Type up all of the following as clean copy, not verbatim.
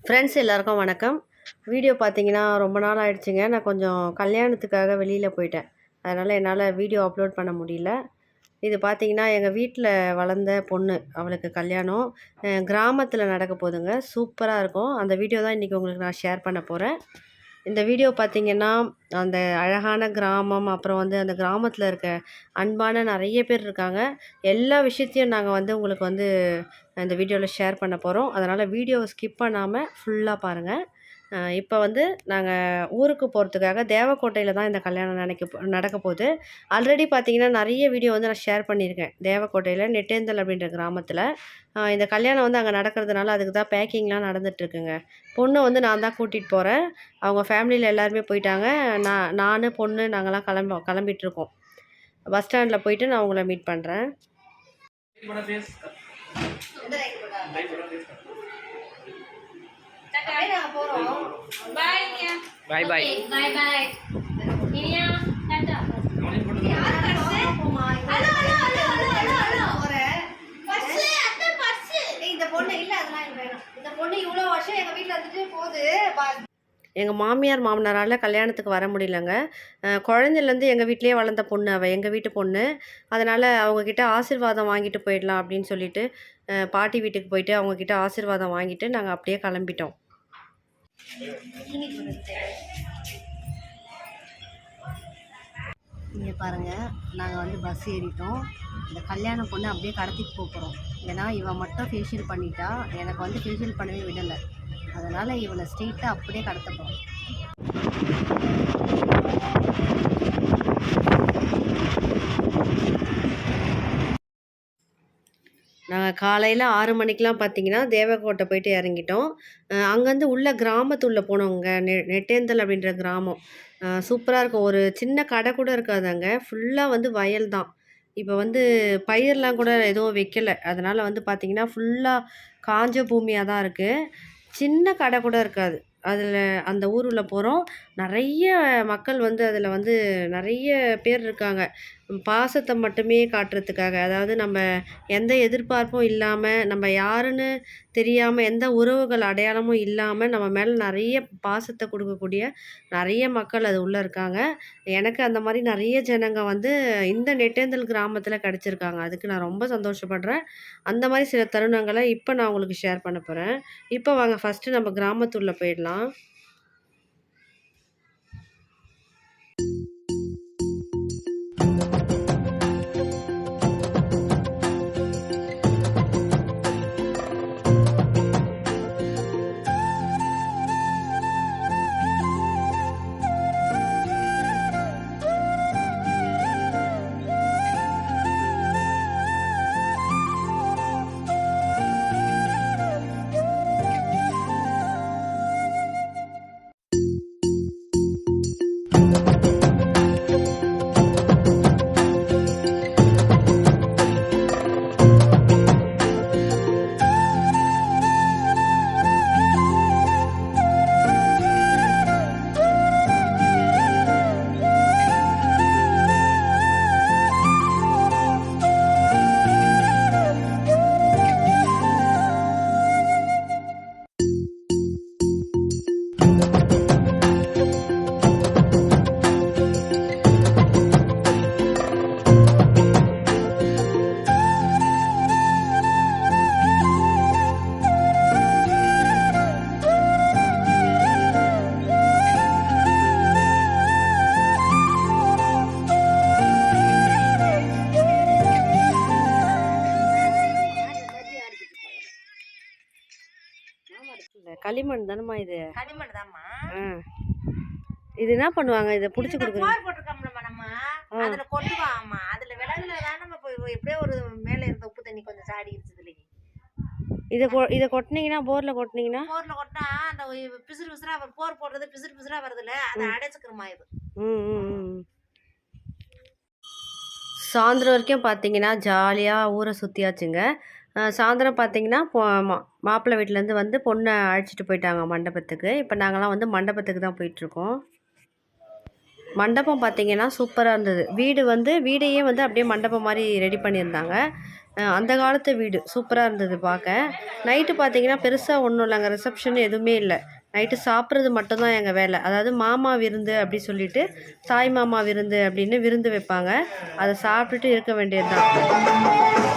Friends எல்லாருக்கும் வணக்கம். Video பார்த்தீங்கன்னா ரொம்ப நாள் ஆயிடுச்சுங்க. நான் கொஞ்சம் கல்யாணத்துக்காக வெளியில் போயிட்டேன். அதனால் என்னால் வீடியோ அப்லோட் பண்ண முடியல. இது பார்த்தீங்கன்னா எங்கள் வீட்டில் வளர்ந்த பொண்ணு, அவளுக்கு கல்யாணம் கிராமத்தில் நடக்க போகுதுங்க. சூப்பராக இருக்கும். அந்த வீடியோ தான் இன்றைக்கி உங்களுக்கு நான் ஷேர் பண்ண போகிறேன். இந்த வீடியோ பார்த்தீங்கன்னா அந்த அழகான கிராமம், அப்புறம் வந்து அந்த கிராமத்தில் இருக்க அன்பான நிறைய பேர் இருக்காங்க. எல்லா விஷயத்தையும் நாங்கள் வந்து உங்களுக்கு வந்து இந்த வீடியோவில் ஷேர் பண்ண போகிறோம். அதனால் வீடியோவை ஸ்கிப் பண்ணாமல் ஃபுல்லாக பாருங்கள். இப்போ வந்து நாங்கள் ஊருக்கு போகிறதுக்காக தேவக்கோட்டையில் தான் இந்த கல்யாணம் நடக்க போகுது. ஆல்ரெடி பார்த்தீங்கன்னா நிறைய வீடியோ வந்து நான் ஷேர் பண்ணியிருக்கேன். தேவக்கோட்டையில் நெட்டேந்தல் அப்படின்ற கிராமத்தில் இந்த கல்யாணம் வந்து அங்கே நடக்கிறதுனால அதுக்கு தான் பேக்கிங்லாம் நடந்துகிட்ருக்குங்க. பொண்ணை வந்து நான் தான் கூட்டிகிட்டு போகிறேன். அவங்க ஃபேமிலியில் எல்லாருமே போயிட்டாங்க. நான் பொண்ணு நாங்கள்லாம் கிளம்பிகிட்ருக்கோம். பஸ் ஸ்டாண்டில் போயிட்டு நான் உங்களை மீட் பண்ணுறேன். பாய் பாய் பாய் பாய் இனியா டாடா யார் purse hello hello hello hello hello purse அத்தை பர்ஸ் இந்த பொண்ணு இல்ல அதெல்லாம் வேணும். இந்த பொண்ணு இவ்வளோ வருஷம் எங்கள் வீட்டில் வந்துட்டு போகுது. எங்கள் மாமியார் மாமனாரால் கல்யாணத்துக்கு வர முடியலங்க. குழந்தைலேருந்து எங்கள் வீட்டிலேயே வளர்ந்த பொண்ணு அவள், எங்கள் வீட்டு பொண்ணு. அதனால் அவங்கக்கிட்ட ஆசீர்வாதம் வாங்கிட்டு போயிடலாம் அப்படின்னு சொல்லிட்டு பாட்டி வீட்டுக்கு போயிட்டு அவங்கக்கிட்ட ஆசீர்வாதம் வாங்கிட்டு நாங்கள் அப்படியே கிளம்பிட்டோம். இங்கே பாருங்கள், நாங்கள் வந்து பஸ் ஏறிட்டோம். இந்த கல்யாண பொண்ணு அப்படியே கடத்திட்டு போகிறோம். ஏன்னா இவன் மட்டும் ஃபேஷியல் பண்ணிட்டா, எனக்கு வந்து ஃபேஷியல் பண்ணவே விடலை. அதனால் இவளை ஸ்ட்ரெயிட்டாக அப்படியே கடத்த போகிறோம். நாங்கள் காலையில் 6 மணிக்கெலாம் பார்த்தீங்கன்னா தேவக்கோட்டை போயிட்டு இறங்கிட்டோம். அங்கேருந்து உள்ள கிராமத்துள்ளே போனோங்க. நெட்டேந்தல் அப்படின்ற கிராமம் சூப்பராக இருக்கும். ஒரு சின்ன கடை கூட இருக்காது அங்கே. ஃபுல்லாக வந்து வயல் தான். இப்போ வந்து பயிரெலாம் கூட எதுவும் வைக்கலை. அதனால் வந்து பார்த்திங்கன்னா ஃபுல்லாக காஞ்ச பூமியாக தான் இருக்குது. சின்ன கடை கூட இருக்காது. அதில் அந்த ஊருள்ள போகிறோம். நிறைய மக்கள் வந்து அதில் வந்து நிறைய பேர் இருக்காங்க. பாசத்தை மட்டுமே காட்டுறதுக்காக, அதாவது நம்ம எந்த எதிர்பார்ப்பும் இல்லாமல், நம்ம யாருன்னு தெரியாமல், எந்த உறவுகள் அடையாளமும் இல்லாமல் நம்ம மேலே நிறைய பாசத்தை கொடுக்கக்கூடிய நிறைய மக்கள் அது உள்ளே இருக்காங்க. எனக்கு அந்த மாதிரி நிறைய ஜனங்க வந்து இந்த நெட்டேந்தல் கிராமத்தில் கிடச்சிருக்காங்க. அதுக்கு நான் ரொம்ப சந்தோஷப்படுறேன். அந்த மாதிரி சில தருணங்களை இப்போ நான் உங்களுக்கு ஷேர் பண்ண போகிறேன். இப்போ வாங்க ஃபஸ்ட்டு நம்ம கிராமத்துள்ளே போயிடலாம். களிமண் தானம்மா இது? களிமண் தான்மா. இது என்ன பண்ணுவாங்க? இதை பிடிச்சி கொடுக்குறது போர் போட்டுருக்கோம்லம்மா நம்ம. அதில் கொட்டுவாம்மா. அதில் விலங்குல தான் நம்ம எப்படியோ ஒரு மேலே இருந்த உப்பு தண்ணி கொஞ்சம் சாடி இருச்சதுலேயே இதை கொட்டினீங்கன்னா, போரில் கொட்டினீங்கன்னா கொட்டினா அந்த பிசுறு பிசுறா போர் போடுறது பிசுறு பிசுறா வருதுல்ல, அதை அடைச்சிக்கிறோமா இது. சாயந்தரம் வரைக்கும் பார்த்தீங்கன்னா ஜாலியாக ஊரை சுற்றியாச்சுங்க. சாயந்தரம் பார்த்தீங்கன்னா மாப்பிள்ளை வீட்டிலேருந்து வந்து பொண்ணை அழைச்சிட்டு போயிட்டாங்க மண்டபத்துக்கு. இப்போ நாங்கள்லாம் வந்து மண்டபத்துக்கு தான் போயிட்டுருக்கோம். மண்டபம் பார்த்தீங்கன்னா சூப்பராக இருந்தது. வீடையே வந்து அப்படியே மண்டபம் மாதிரி ரெடி பண்ணியிருந்தாங்க. அந்த காலத்து வீடு சூப்பராக இருந்தது பார்க்க. நைட்டு பார்த்தீங்கன்னா பெருசாக ஒன்றும் இல்லைங்க, ரிசப்ஷன் எதுவுமே இல்லை. நைட்டு சாப்பிட்றது மட்டும்தான் எங்கள் வேலை. அதாவது மாமா விருந்து அப்படி சொல்லிட்டு, தாய் மாமா விருந்து அப்படின்னு விருந்து வைப்பாங்க. அதை சாப்பிட்டுட்டு இருக்க வேண்டியது தான்.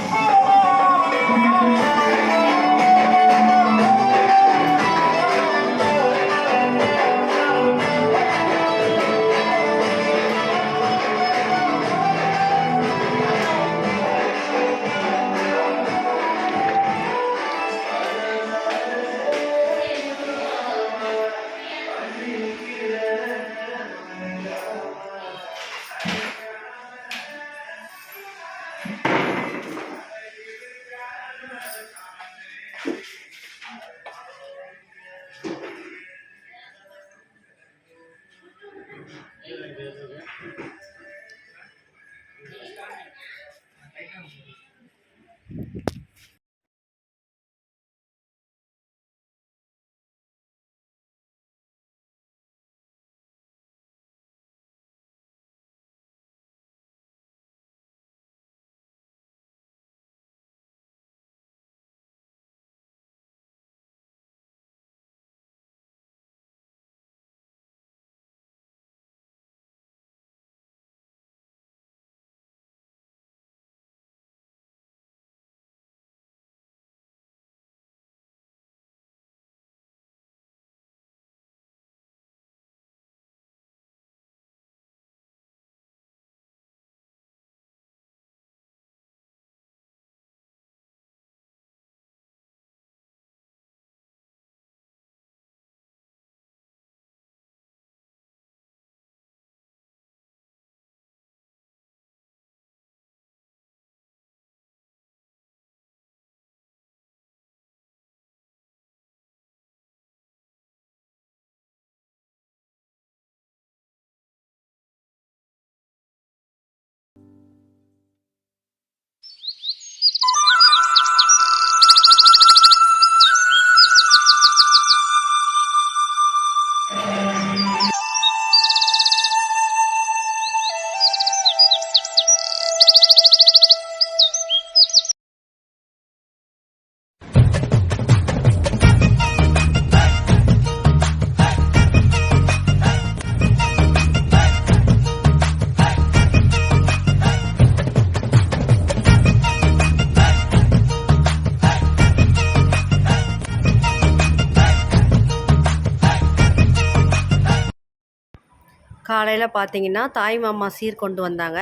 காலையில் பார்த்தீங்கன்னா தாய் மாமா சீர் கொண்டு வந்தாங்க.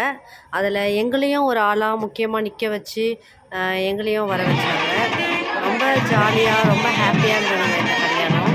அதில் எங்களையும் ஒரு ஆளாக முக்கியமாக நிற்க வச்சு எங்களையும் வர வச்சாங்க. ரொம்ப ஜாலியாக ரொம்ப ஹாப்பியாக இருந்ததுங்க இந்த கல்யாணம்.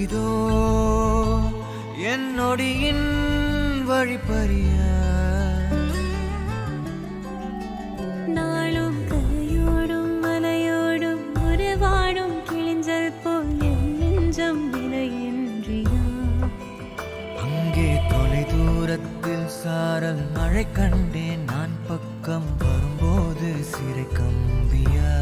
இதோ என் நொடியின் வழிப்பறிய நாளும் கரையோடும் மலையோடும் உருவாடும் கிழிஞ்சல் போல் என் நெஞ்சம் விலையின்றியா அங்கே தொலை தூரத்தில் சாரல் மழை கண்டேன் நான் பக்கம் வரும்போது சிறை கம்பியா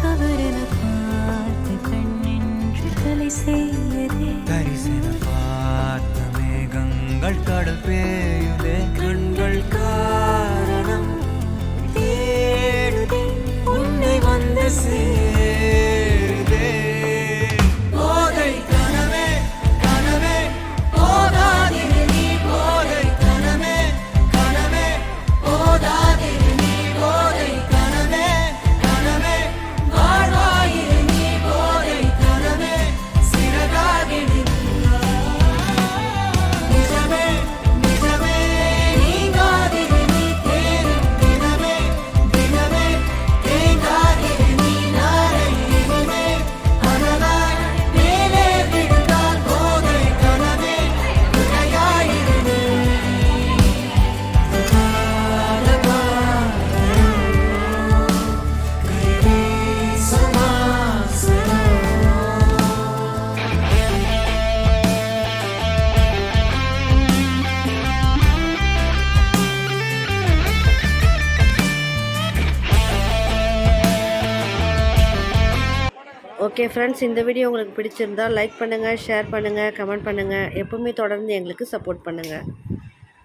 தவறென பார்த்து கண்ணென்று தலை செய்யதே தரிசன பார்த்த மேகங்கள் கடல் பேயுதே கண்கள் காரணம் தேடுதே உன்னை வந்து சேருதே போதை கனவே கனவே போதாதிரு நீ போதை கனவே கனவே போதாதிரு நீ போதை கனவே கனவே வாழ்வாயிரு நீ போதை கனவே சிறகாகிடு நிஜமே நிஜமே நீங்காதிரு நீ தேடும் தினமே தினமே தேங்காதிரு நீ நாளை இனிமே அனலாய் மேலே விழுந்தால் போதை கனவே துணையாயிரு நீ ஓகே ஃப்ரெண்ட்ஸ், இந்த வீடியோ உங்களுக்கு பிடிச்சிருந்தால் லைக் பண்ணுங்கள், ஷேர் பண்ணுங்கள், கமெண்ட் பண்ணுங்கள். எப்பவுமே தொடர்ந்து எங்களுக்கு சப்போர்ட் பண்ணுங்கள்.